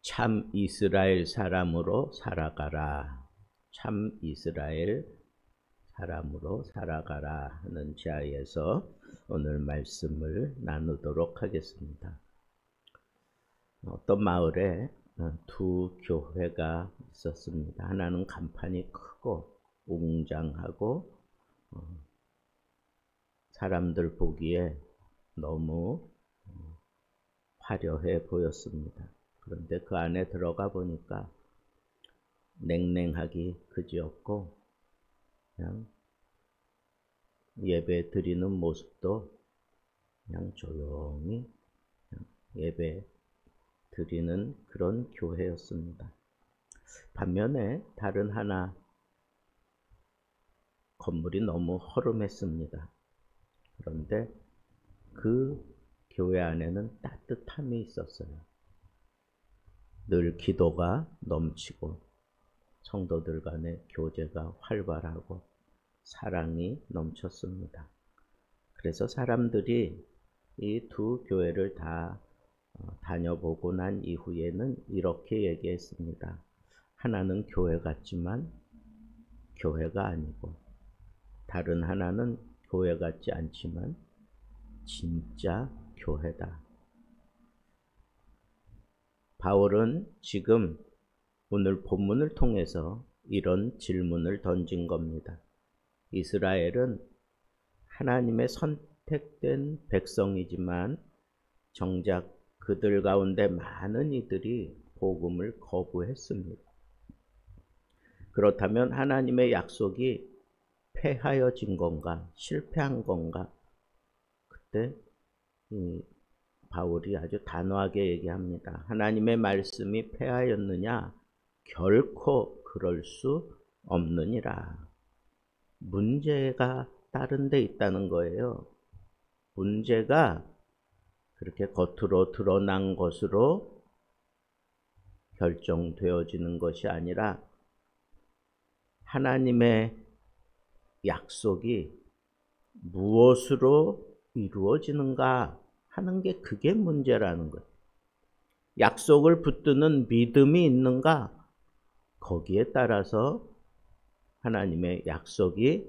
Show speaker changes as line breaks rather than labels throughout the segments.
참 이스라엘 사람으로 살아가라. 참 이스라엘 사람으로 살아가라 하는 지하에서 오늘 말씀을 나누도록 하겠습니다. 어떤 마을에 두 교회가 있었습니다. 하나는 간판이 크고 웅장하고 사람들 보기에 너무 화려해 보였습니다. 그런데 그 안에 들어가 보니까 냉랭하기 그지없고 그냥 예배 드리는 모습도 그냥 조용히 그냥 예배 드리는 그런 교회였습니다. 반면에 다른 하나 건물이 너무 허름했습니다. 그런데 그 교회 안에는 따뜻함이 있었어요. 늘 기도가 넘치고 성도들 간의 교제가 활발하고 사랑이 넘쳤습니다. 그래서 사람들이 이 두 교회를 다 다녀보고 난 이후에는 이렇게 얘기했습니다. 하나는 교회 같지만 교회가 아니고, 다른 하나는 교회 같지 않지만 진짜 교회다. 바울은 지금 오늘 본문을 통해서 이런 질문을 던진 겁니다. 이스라엘은 하나님의 선택된 백성이지만 정작 그들 가운데 많은 이들이 복음을 거부했습니다. 그렇다면 하나님의 약속이 폐하여진 건가, 실패한 건가? 그때 바울이 아주 단호하게 얘기합니다. 하나님의 말씀이 폐하였느냐? 결코 그럴 수 없느니라. 문제가 다른 데 있다는 거예요. 문제가 그렇게 겉으로 드러난 것으로 결정되어지는 것이 아니라 하나님의 약속이 무엇으로 이루어지는가 하는 게, 그게 문제라는 거예요. 약속을 붙드는 믿음이 있는가? 거기에 따라서 하나님의 약속이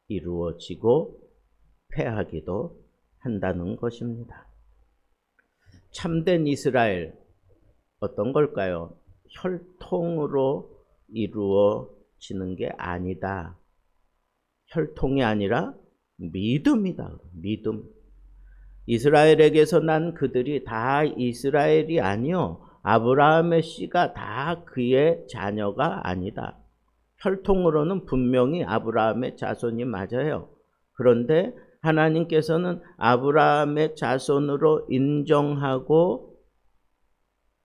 이루어지고 폐하기도 한다는 것입니다. 참된 이스라엘 어떤 걸까요? 혈통으로 이루어지는 게 아니다. 혈통이 아니라 믿음이다. 믿음. 이스라엘에게서 난 그들이 다 이스라엘이 아니요, 아브라함의 씨가 다 그의 자녀가 아니다. 혈통으로는 분명히 아브라함의 자손이 맞아요. 그런데 하나님께서는 아브라함의 자손으로 인정하고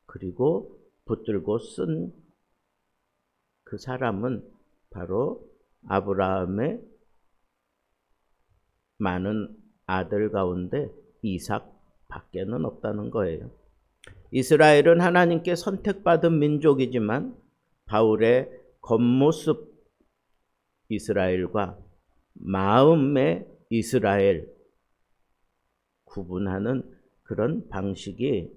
그리고 붙들고 쓴 그 사람은 바로 아브라함의 많은 아들 가운데 이삭 밖에는 없다는 거예요. 이스라엘은 하나님께 선택받은 민족이지만 바울의 겉모습 이스라엘과 마음의 이스라엘 구분하는 그런 방식이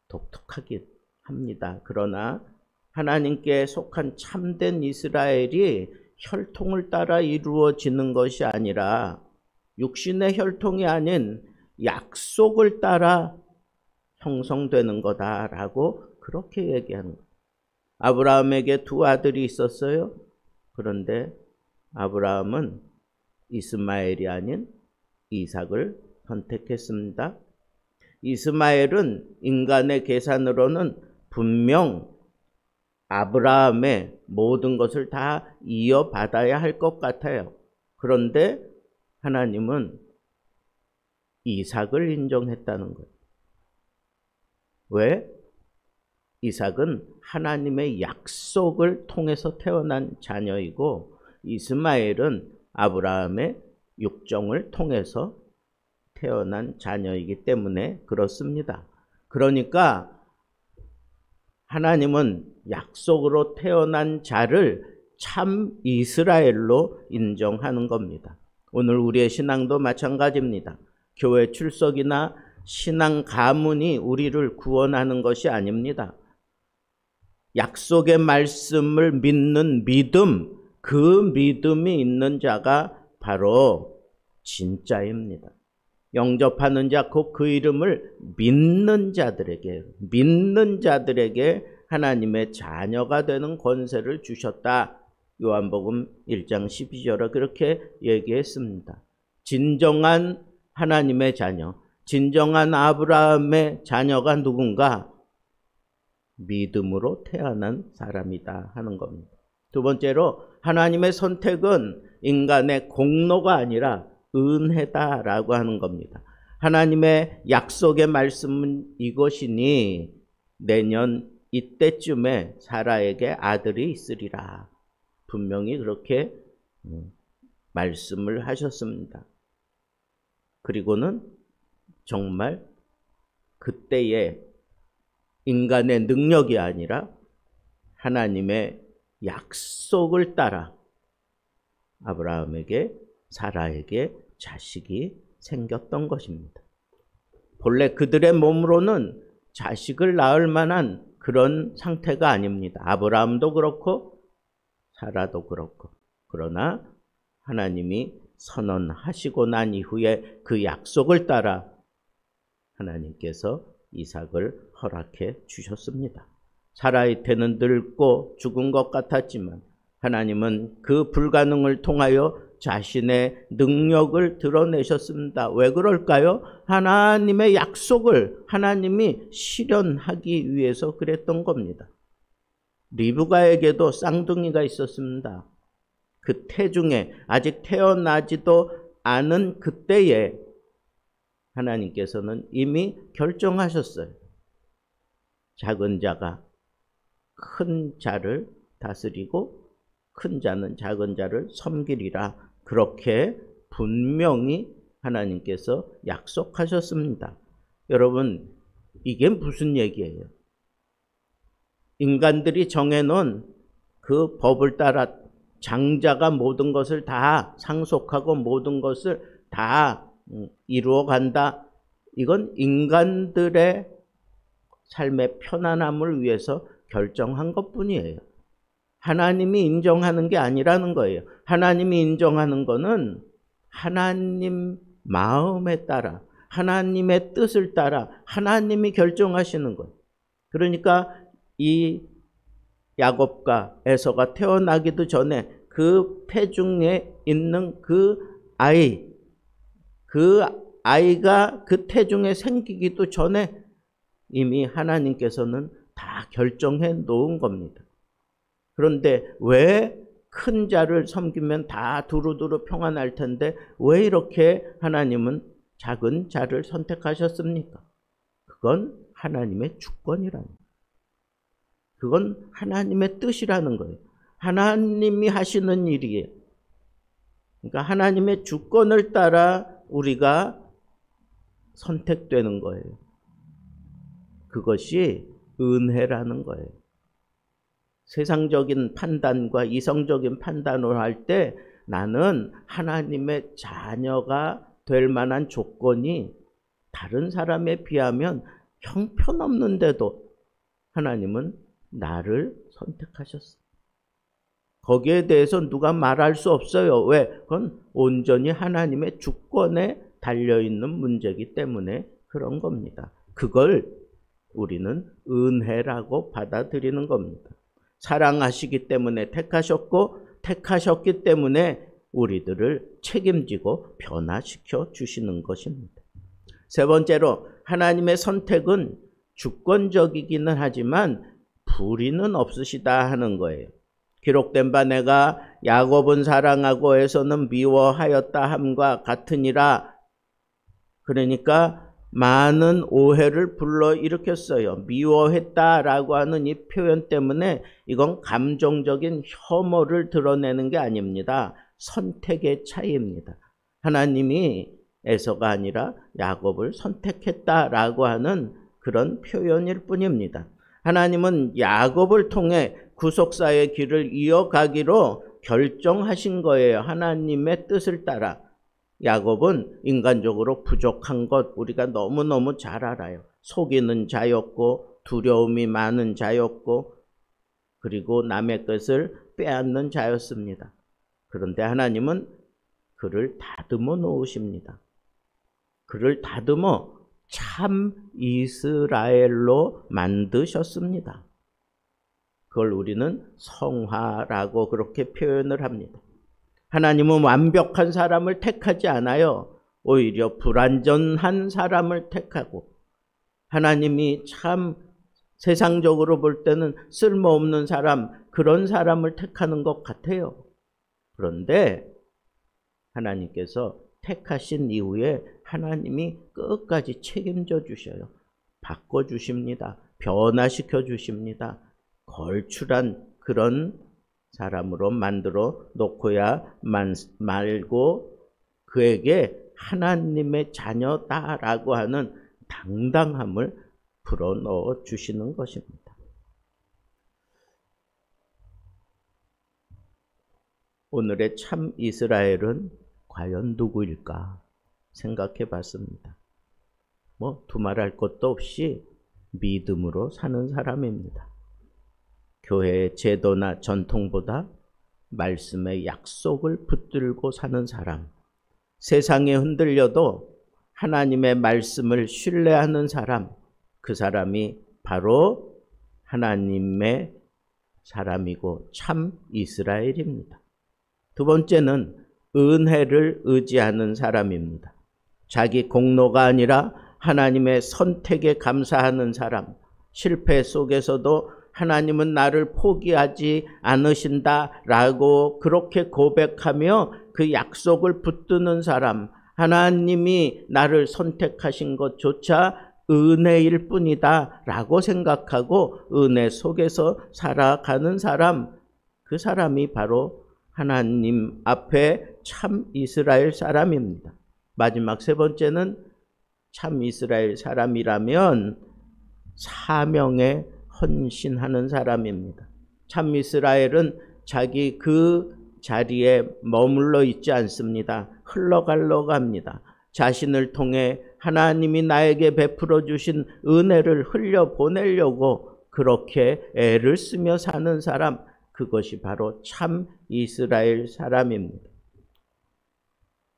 독특하긴 합니다. 그러나 하나님께 속한 참된 이스라엘이 혈통을 따라 이루어지는 것이 아니라 육신의 혈통이 아닌 약속을 따라 형성되는 거다라고 그렇게 얘기하는 거예요. 아브라함에게 두 아들이 있었어요. 그런데 아브라함은 이스마엘이 아닌 이삭을 선택했습니다. 이스마엘은 인간의 계산으로는 분명 아브라함의 모든 것을 다 이어받아야 할 것 같아요. 그런데 하나님은 이삭을 인정했다는 거예요. 왜? 이삭은 하나님의 약속을 통해서 태어난 자녀이고 이스마엘은 아브라함의 육정을 통해서 태어난 자녀이기 때문에 그렇습니다. 그러니까 하나님은 약속으로 태어난 자를 참 이스라엘로 인정하는 겁니다. 오늘 우리의 신앙도 마찬가지입니다. 교회 출석이나 신앙 가문이 우리를 구원하는 것이 아닙니다. 약속의 말씀을 믿는 믿음, 그 믿음이 있는 자가 바로 진짜입니다. 영접하는 자, 곧 그 이름을 믿는 자들에게 하나님의 자녀가 되는 권세를 주셨다. 요한복음 1장 12절에 그렇게 얘기했습니다. 진정한 하나님의 자녀, 진정한 아브라함의 자녀가 누군가? 믿음으로 태어난 사람이다 하는 겁니다. 두 번째로 하나님의 선택은 인간의 공로가 아니라 은혜다라고 하는 겁니다. 하나님의 약속의 말씀은 이것이니 내년 이때쯤에 사라에게 아들이 있으리라. 분명히 그렇게 말씀을 하셨습니다. 그리고는 정말 그때의 인간의 능력이 아니라 하나님의 약속을 따라 아브라함에게, 사라에게 자식이 생겼던 것입니다. 본래 그들의 몸으로는 자식을 낳을 만한 그런 상태가 아닙니다. 아브라함도 그렇고 사라도 그렇고. 그러나 하나님이 선언하시고 난 이후에 그 약속을 따라 하나님께서 이삭을 허락해 주셨습니다. 사라의 태는 늙고 죽은 것 같았지만 하나님은 그 불가능을 통하여 자신의 능력을 드러내셨습니다. 왜 그럴까요? 하나님의 약속을 하나님이 실현하기 위해서 그랬던 겁니다. 리브가에게도 쌍둥이가 있었습니다. 그 태중에 아직 태어나지도 않은 그때에 하나님께서는 이미 결정하셨어요. 작은 자가 큰 자를 다스리고 큰 자는 작은 자를 섬기리라. 그렇게 분명히 하나님께서 약속하셨습니다. 여러분, 이게 무슨 얘기예요? 인간들이 정해놓은 그 법을 따라 장자가 모든 것을 다 상속하고 모든 것을 다 이루어 간다. 이건 인간들의 삶의 편안함을 위해서 결정한 것뿐이에요. 하나님이 인정하는 게 아니라는 거예요. 하나님이 인정하는 거는 하나님 마음에 따라, 하나님의 뜻을 따라 하나님이 결정하시는 거예요. 그러니까 이 야곱과 에서가 태어나기도 전에 그 태중에 있는 그 아이가 그 태중에 생기기도 전에 이미 하나님께서는 다 결정해 놓은 겁니다. 그런데 왜 큰 자를 섬기면 다 두루두루 평안할 텐데 왜 이렇게 하나님은 작은 자를 선택하셨습니까? 그건 하나님의 주권이라는 거예요. 그건 하나님의 뜻이라는 거예요. 하나님이 하시는 일이에요. 그러니까 하나님의 주권을 따라 우리가 선택되는 거예요. 그것이 은혜라는 거예요. 세상적인 판단과 이성적인 판단을 할 때 나는 하나님의 자녀가 될 만한 조건이 다른 사람에 비하면 형편없는데도 하나님은 나를 선택하셨어요. 거기에 대해서 누가 말할 수 없어요. 왜? 그건 온전히 하나님의 주권에 달려있는 문제이기 때문에 그런 겁니다. 그걸 우리는 은혜라고 받아들이는 겁니다. 사랑하시기 때문에 택하셨고 택하셨기 때문에 우리들을 책임지고 변화시켜 주시는 것입니다. 세 번째로 하나님의 선택은 주권적이기는 하지만 불의는 없으시다 하는 거예요. 기록된 바 내가 야곱은 사랑하고 에서는 미워하였다 함과 같으니라. 그러니까 많은 오해를 불러일으켰어요. 미워했다라고 하는 이 표현 때문에 이건 감정적인 혐오를 드러내는 게 아닙니다. 선택의 차이입니다. 하나님이 에서가 아니라 야곱을 선택했다라고 하는 그런 표현일 뿐입니다. 하나님은 야곱을 통해 구속사의 길을 이어가기로 결정하신 거예요. 하나님의 뜻을 따라. 야곱은 인간적으로 부족한 것 우리가 너무너무 잘 알아요. 속이는 자였고 두려움이 많은 자였고 그리고 남의 것을 빼앗는 자였습니다. 그런데 하나님은 그를 다듬어 놓으십니다. 그를 다듬어 참 이스라엘로 만드셨습니다. 그걸 우리는 성화라고 그렇게 표현을 합니다. 하나님은 완벽한 사람을 택하지 않아요. 오히려 불완전한 사람을 택하고, 하나님이 참 세상적으로 볼 때는 쓸모없는 사람, 그런 사람을 택하는 것 같아요. 그런데 하나님께서 택하신 이후에 하나님이 끝까지 책임져 주셔요. 바꿔주십니다. 변화시켜 주십니다. 걸출한 그런 사람으로 만들어 놓고야 말고 그에게 하나님의 자녀다라고 하는 당당함을 불어넣어 주시는 것입니다. 오늘의 참 이스라엘은 과연 누구일까 생각해 봤습니다. 두말할 것도 없이 믿음으로 사는 사람입니다. 교회의 제도나 전통보다 말씀의 약속을 붙들고 사는 사람, 세상에 흔들려도 하나님의 말씀을 신뢰하는 사람, 그 사람이 바로 하나님의 사람이고 참 이스라엘입니다. 두 번째는 은혜를 의지하는 사람입니다. 자기 공로가 아니라 하나님의 선택에 감사하는 사람, 실패 속에서도 하나님은 나를 포기하지 않으신다라고 그렇게 고백하며 그 약속을 붙드는 사람, 하나님이 나를 선택하신 것조차 은혜일 뿐이다 라고 생각하고 은혜 속에서 살아가는 사람, 그 사람이 바로 하나님 앞에 참 이스라엘 사람입니다. 마지막 세 번째는 참 이스라엘 사람이라면 사명에 헌신하는 사람입니다. 참 이스라엘은 자기 그 자리에 머물러 있지 않습니다. 흘러갈러 갑니다. 자신을 통해 하나님이 나에게 베풀어 주신 은혜를 흘려보내려고 그렇게 애를 쓰며 사는 사람, 그것이 바로 참 이스라엘 사람입니다.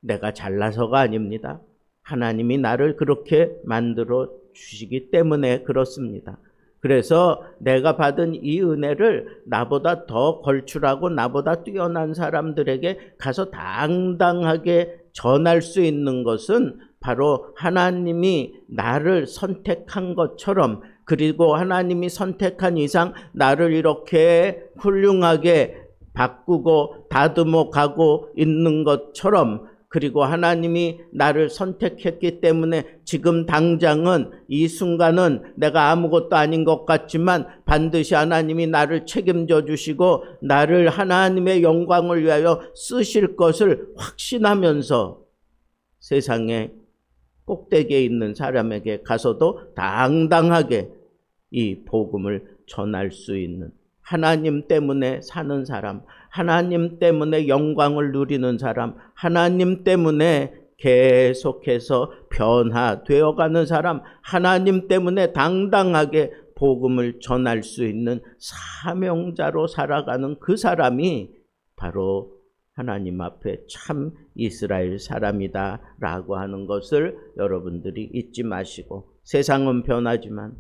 내가 잘나서가 아닙니다. 하나님이 나를 그렇게 만들어 주시기 때문에 그렇습니다. 그래서 내가 받은 이 은혜를 나보다 더 걸출하고 나보다 뛰어난 사람들에게 가서 당당하게 전할 수 있는 것은 바로 하나님이 나를 선택한 것처럼, 그리고 하나님이 선택한 이상 나를 이렇게 훌륭하게 바꾸고 다듬어 가고 있는 것처럼, 그리고 하나님이 나를 선택했기 때문에 지금 당장은 이 순간은 내가 아무것도 아닌 것 같지만 반드시 하나님이 나를 책임져 주시고 나를 하나님의 영광을 위하여 쓰실 것을 확신하면서 세상에 꼭대기에 있는 사람에게 가서도 당당하게 이 복음을 전할 수 있는, 하나님 때문에 사는 사람, 하나님 때문에 영광을 누리는 사람, 하나님 때문에 계속해서 변화되어가는 사람, 하나님 때문에 당당하게 복음을 전할 수 있는 사명자로 살아가는 그 사람이 바로 하나님 앞에 참 이스라엘 사람이다 라고 하는 것을 여러분들이 잊지 마시고, 세상은 변하지만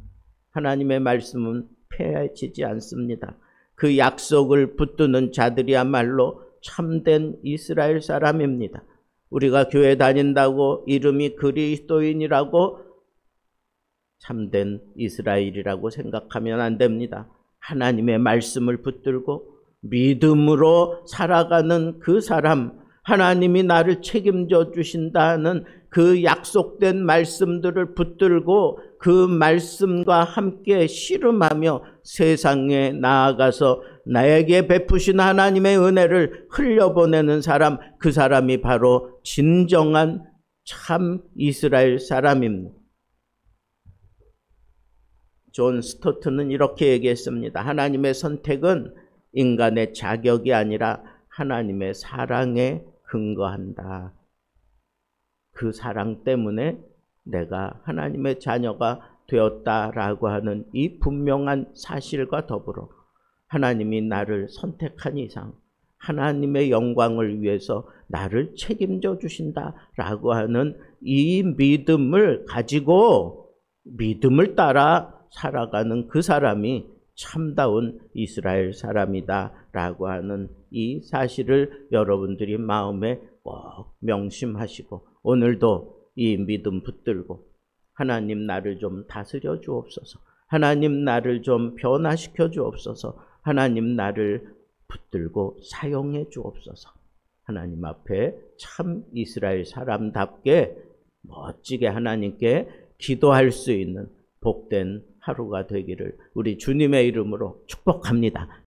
하나님의 말씀은 폐해지지 않습니다. 그 약속을 붙드는 자들이야말로 참된 이스라엘 사람입니다. 우리가 교회 다닌다고 이름이 그리스도인이라고 참된 이스라엘이라고 생각하면 안 됩니다. 하나님의 말씀을 붙들고 믿음으로 살아가는 그 사람, 하나님이 나를 책임져 주신다는 그 약속된 말씀들을 붙들고 그 말씀과 함께 씨름하며 세상에 나아가서 나에게 베푸신 하나님의 은혜를 흘려보내는 사람, 그 사람이 바로 진정한 참 이스라엘 사람입니다. 존 스토트는 이렇게 얘기했습니다. 하나님의 선택은 인간의 자격이 아니라 하나님의 사랑에 근거한다. 그 사랑 때문에 내가 하나님의 자녀가 되었다라고 하는 이 분명한 사실과 더불어 하나님이 나를 선택한 이상 하나님의 영광을 위해서 나를 책임져 주신다라고 하는 이 믿음을 가지고 믿음을 따라 살아가는 그 사람이 참다운 이스라엘 사람이다라고 하는 이 사실을 여러분들이 마음에 꼭 명심하시고 오늘도 이 믿음 붙들고 하나님 나를 좀 다스려 주옵소서. 하나님 나를 좀 변화시켜 주옵소서. 하나님 나를 붙들고 사용해 주옵소서. 하나님 앞에 참 이스라엘 사람답게 멋지게 하나님께 기도할 수 있는 복된 하루가 되기를 우리 주님의 이름으로 축복합니다.